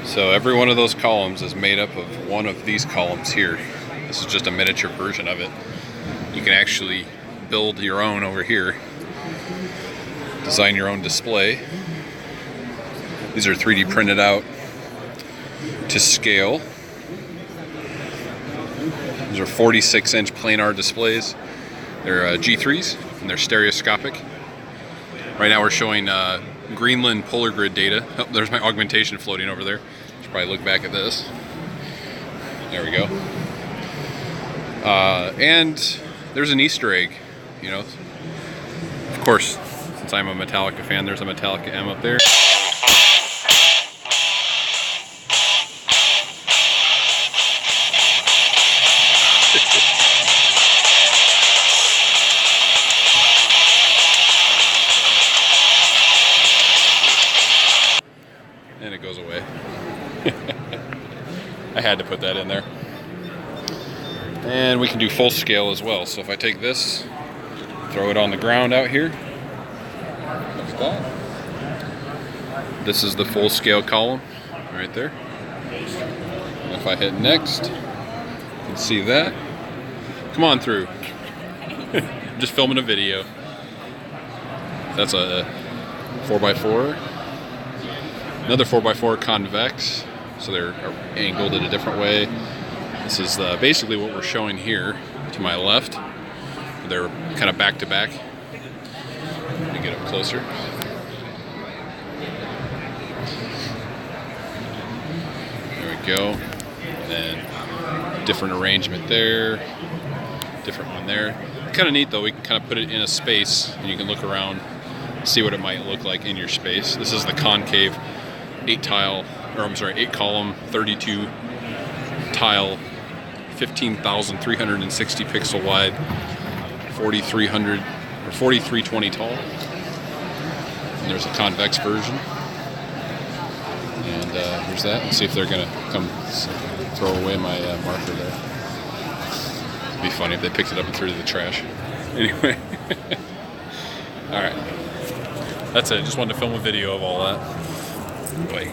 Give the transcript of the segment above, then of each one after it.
So every one of those columns is made up of one of these columns here. This is just a miniature version of it. You can actually build your own over here. Design your own display. These are 3D printed out to scale. These are 46-inch planar displays. They're G3s and they're stereoscopic. Right now we're showing Greenland polar grid data. Oh, there's my augmentation floating over there. Should probably look back at this. There we go. And there's an Easter egg, you know. Of course, since I'm a Metallica fan, there's a Metallica M up there. And it goes away. I had to put that in there. And we can do full scale as well. So if I take this, throw it on the ground out here, like that. This is the full scale column right there. And if I hit next, you can see that. Come on through. I'm just filming a video. That's a 4x4. Another 4x4 convex, so they're angled in a different way. This is basically what we're showing here to my left. They're kind of back to back. Let me get up closer. There we go. And then different arrangement there, different one there. Kind of neat though, we can kind of put it in a space and you can look around, see what it might look like in your space. This is the concave 8 column, 32 tile, 15,360 pixel wide, 4,300 or 4,320 tall. And there's a convex version. And here's that. Let's see if they're gonna come throw away my marker there. It'd be funny if they picked it up and threw it in the trash. Anyway. All right. That's it. Just wanted to film a video of all that. Wait.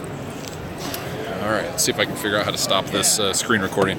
All right, let's see if I can figure out how to stop this screen recording.